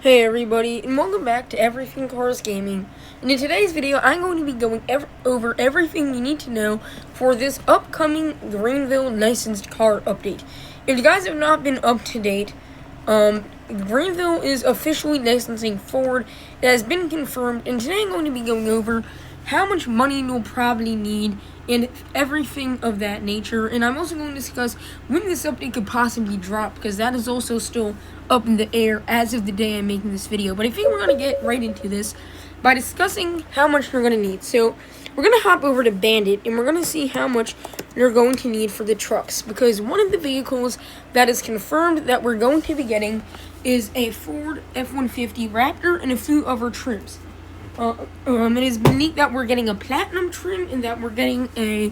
Hey everybody, and welcome back to Everything Cars Gaming. And in today's video, I'm going to be going over everything you need to know for this upcoming Greenville licensed car update. If you guys have not been up to date, Greenville is officially licensing Ford. It has been confirmed, and today I'm going to be going over how much money you'll probably need and everything of that nature. And I'm also going to discuss when this update could possibly drop, because that is also still up in the air as of the day I'm making this video. But I think we're going to get right into this by discussing how much you're going to need. So we're going to hop over to Bandit, and we're going to see how much you're going to need for the trucks, because one of the vehicles that is confirmed that we're going to be getting is a Ford F-150 Raptor and a few other trims. It is believed that we're getting a platinum trim and that we're getting a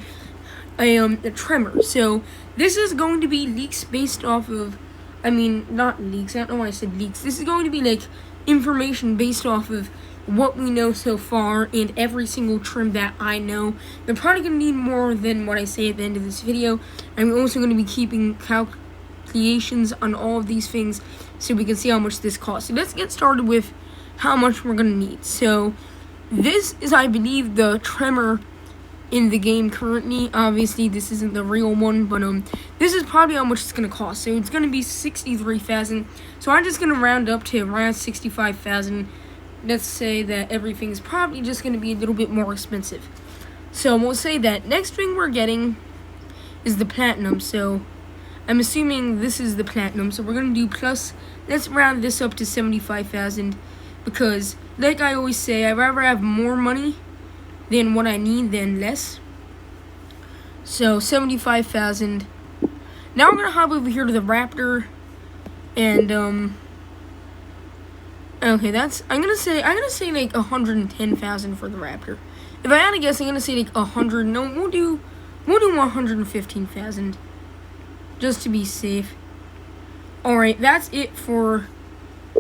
Tremor. So this is going to be leaks based off of, not leaks, I don't know why I said leaks. This is going to be like information based off of what we know so far and every single trim that I know. They're probably going to need more than what I say at the end of this video. I'm also going to be keeping calculations on all of these things so we can see how much this costs. So let's get started with how much we're going to need. So this is, I believe, the Tremor in the game currently. Obviously, this isn't the real one, but this is probably how much it's going to cost. So it's going to be $63,000. So I'm just going to round up to around $65,000. Let's say that everything's probably just going to be a little bit more expensive. So we'll say that next thing we're getting is the Platinum. So I'm assuming this is the Platinum. So we're going to do plus, let's round this up to $75,000. Because, like I always say, I'd rather have more money than what I need than less. So, $75,000. Now we're gonna hop over here to the Raptor, and okay, I'm gonna say like $110,000 for the Raptor. If I had to guess, I'm gonna say like 100. No, we'll do 115,000, just to be safe. All right, that's it for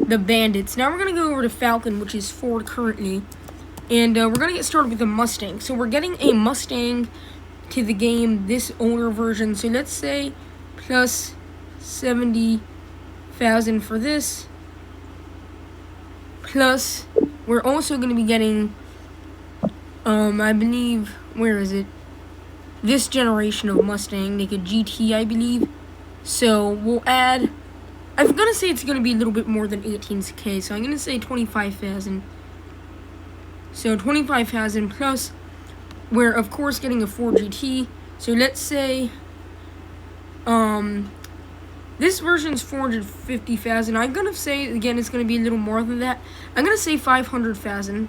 the Bandits. Now we're going to go over to Falcon, which is Ford currently. And we're going to get started with the Mustang. So we're getting a Mustang to the game, this older version. So let's say plus 70,000 for this. Plus, we're also going to be getting, I believe, where is it? This generation of Mustang, like a GT, I believe. So we'll add, I'm going to say it's going to be a little bit more than 18K, so I'm going to say 25,000. So 25,000 plus, we're of course getting a Ford GT. So let's say, this version's 450,000. I'm going to say, again, it's going to be a little more than that. I'm going to say 500,000.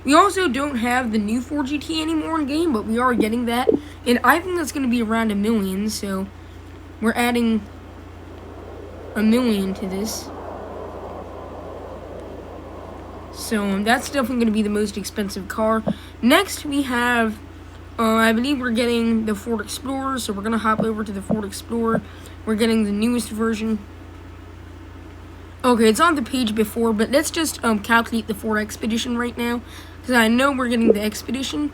We also don't have the new Ford GT anymore in game, but we are getting that. And I think that's going to be around $1 million, so we're adding $1 million to this. So that's definitely going to be the most expensive car. Next we have, I believe we're getting the Ford Explorer. So we're going to hop over to the Ford Explorer. We're getting the newest version. Okay, it's on the page before, but let's just calculate the Ford Expedition right now, because I know we're getting the Expedition.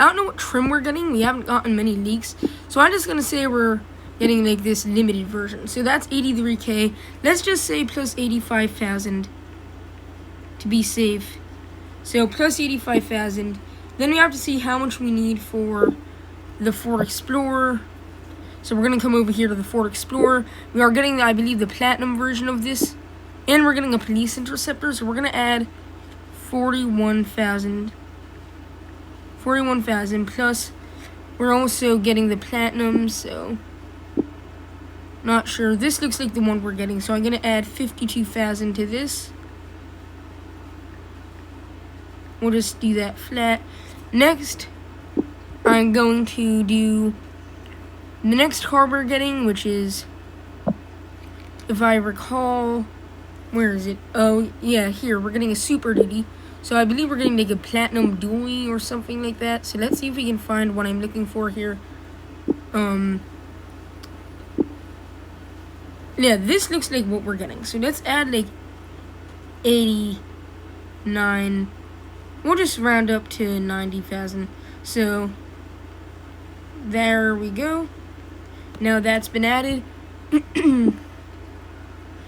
I don't know what trim we're getting. We haven't gotten many leaks. So I'm just going to say we're getting like this limited version. So that's 83K. Let's just say plus 85,000 to be safe. So plus 85,000. Then we have to see how much we need for the Ford Explorer. So we're going to come over here to the Ford Explorer. We are getting, I believe, the Platinum version of this. And we're getting a Police Interceptor. So we're going to add 41,000. 41,000 plus. We're also getting the Platinum, so not sure. This looks like the one we're getting, so I'm going to add 52,000 to this. We'll just do that flat. Next, I'm going to do the next car we're getting, which is, if I recall, where is it? Oh, yeah, here. We're getting a Super Duty. So I believe we're getting like a Platinum Dually or something like that. So let's see if we can find what I'm looking for here. Yeah, this looks like what we're getting. So let's add like 89. We'll just round up to 90,000. So there we go. Now that's been added.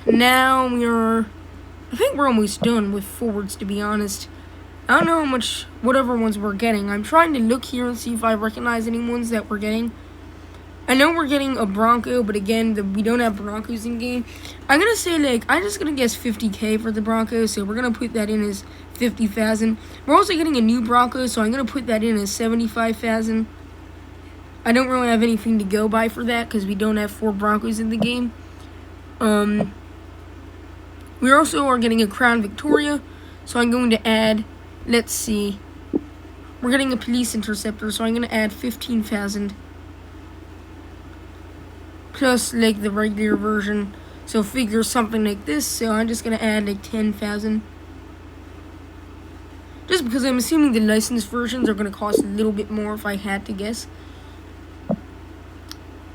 now I think we're almost done with Fords, to be honest. I don't know how much, whatever ones we're getting. I'm trying to look here and see if I recognize any ones that we're getting. I know we're getting a Bronco, but again, we don't have Broncos in game. I'm going to say, I'm just going to guess 50K for the Bronco, so we're going to put that in as 50,000. We're also getting a new Bronco, so I'm going to put that in as 75,000. I don't really have anything to go by for that, because we don't have 4 Broncos in the game. We also are getting a Crown Victoria, so I'm going to add, let's see, we're getting a Police Interceptor, so I'm going to add 15,000. Plus, the regular version. So, figure something like this. So, I'm just going to add, 10,000. Just because I'm assuming the licensed versions are going to cost a little bit more if I had to guess.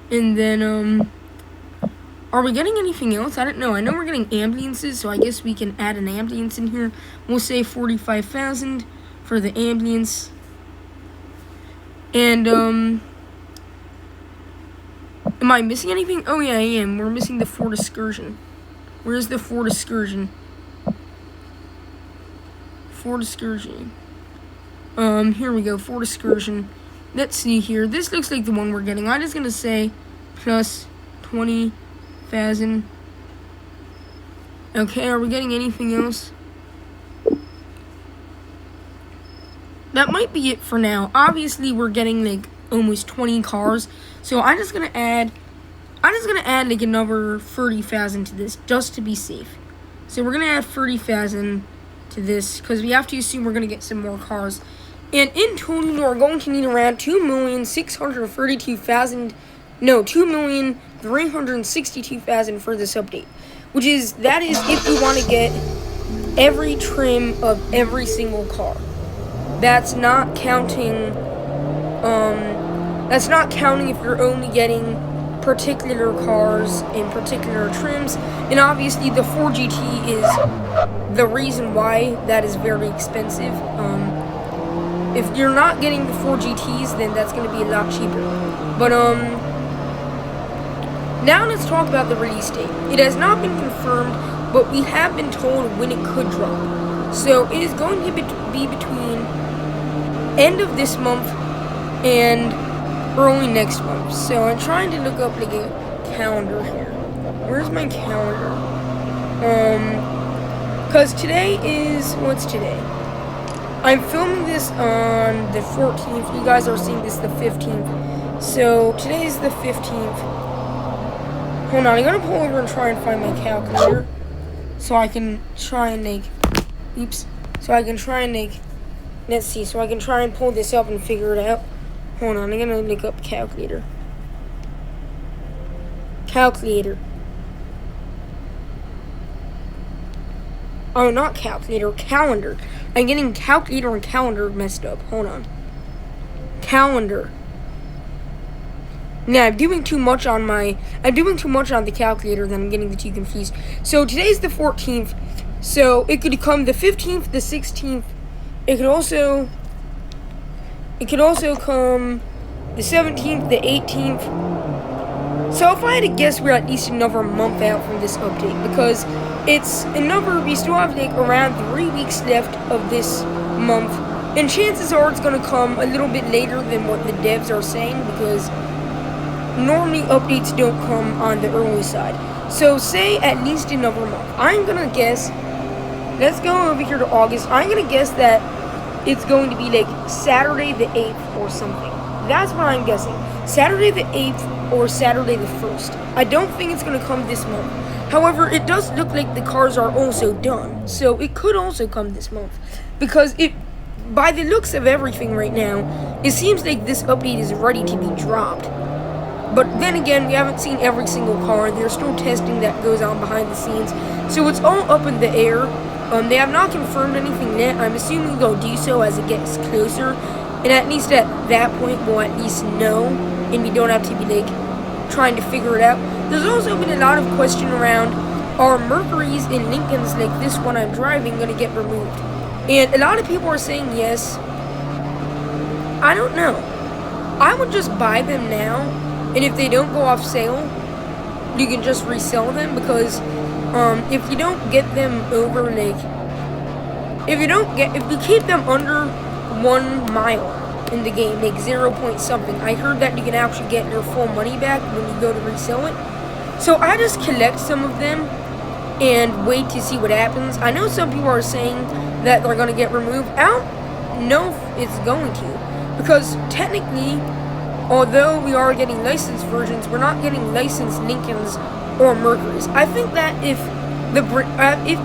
And then, are we getting anything else? I don't know. I know we're getting ambulances, so I guess we can add an ambulance in here. We'll say 45,000 for the ambulance. And, am I missing anything? Oh, yeah, I am. We're missing the Ford Excursion. Where's the Ford Excursion? Ford Excursion. Here we go. Ford Excursion. Let's see here. This looks like the one we're getting. I'm just going to say plus 20,000. Okay, are we getting anything else? That might be it for now. Obviously, we're getting, almost 20 cars. So I'm just gonna add another 30,000 to this just to be safe. So we're gonna add 30,000 to this because we have to assume we're gonna get some more cars. And in total, we're going to need around 2,362,000 for this update. That is if we want to get every trim of every single car. That's not counting if you're only getting particular cars in particular trims. And obviously the 4GT is the reason why that is very expensive. If you're not getting the 4GTs, then that's going to be a lot cheaper. But now let's talk about the release date. It has not been confirmed, but we have been told when it could drop. So it is going to be between end of this month and early next month. So I'm trying to look up a calendar here. Where's my calendar? Because today is, what's today? I'm filming this on the 14th. You guys are seeing this the 15th. So today is the 15th. Hold on, I'm gonna pull over and try and find my calculator. So I can try and let's see, so I can try and pull this up and figure it out. Hold on, I'm gonna look up calculator. Oh, not calculator, calendar. I'm getting calculator and calendar messed up. Hold on. Calendar. Now, I'm doing too much on the calculator, then I'm getting the two confused. So, today's the 14th. So, it could come the 15th, the 16th. It could also come the 17th, the 18th. So if I had to guess, we're at least another month out from this update because we still have around 3 weeks left of this month. And chances are it's going to come a little bit later than what the devs are saying because normally updates don't come on the early side. So say at least another month. I'm going to guess, let's go over here to August. I'm going to guess that it's going to be Saturday the 8th or something. That's what I'm guessing. Saturday the 8th or Saturday the 1st. I don't think it's going to come this month. However, it does look like the cars are also done. So it could also come this month. Because by the looks of everything right now, it seems like this update is ready to be dropped. But then again, we haven't seen every single car. There's still testing that goes on behind the scenes. So it's all up in the air. They have not confirmed anything yet. I'm assuming they'll do so as it gets closer. And at least at that point, we'll at least know. And we don't have to be, trying to figure it out. There's also been a lot of question around, are Mercuries and Lincolns like this one I'm driving going to get removed? And a lot of people are saying yes. I don't know. I would just buy them now. And if they don't go off sale, you can just resell them, because if you don't get them over, like, if you keep them under 1 mile in the game, like 0 point something, I heard that you can actually get your full money back when you go to resell it. So I just collect some of them and wait to see what happens. I know some people are saying that they're going to get removed. I don't know if it's going to, because technically, although we are getting licensed versions, we're not getting licensed Lincolns or Mercuries. I think that if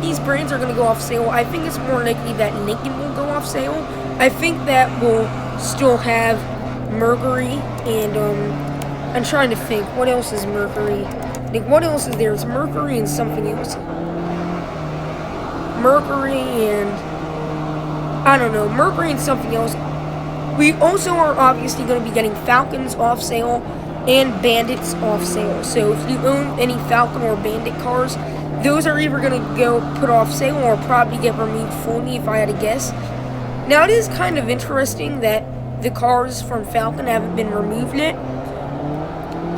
these brands are going to go off sale, I think it's more likely that Lincoln will go off sale. I think that we'll still have Mercury, and I'm trying to think, what else is Mercury? Like, what else is there? It's Mercury and something else. Mercury and, I don't know, Mercury and something else. We also are obviously going to be getting Falcons off sale and Bandits off sale. So if you own any Falcon or Bandit cars, those are either going to go put off sale or probably get removed fully, if I had to guess. Now, it is kind of interesting that the cars from Falcon haven't been removed yet.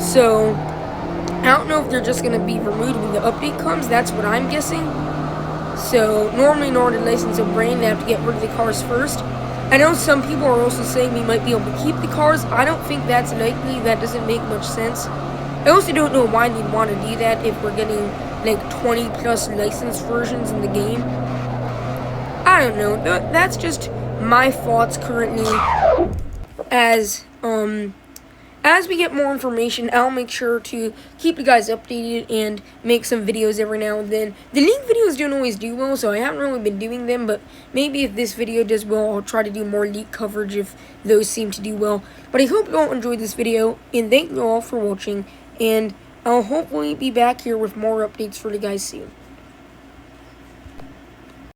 So I don't know if they're just going to be removed when the update comes. That's what I'm guessing. So normally in order to license a brand, they have to get rid of the cars first. I know some people are also saying we might be able to keep the cars. I don't think that's likely. That doesn't make much sense. I also don't know why we'd want to do that if we're getting like 20 plus licensed versions in the game. I don't know. That's just my thoughts currently. As we get more information, I'll make sure to keep you guys updated and make some videos every now and then. The league videos don't always do well, so I haven't really been doing them, but maybe if this video does well, I'll try to do more league coverage if those seem to do well. But I hope you all enjoyed this video, and thank you all for watching, and I'll hopefully be back here with more updates for you guys soon.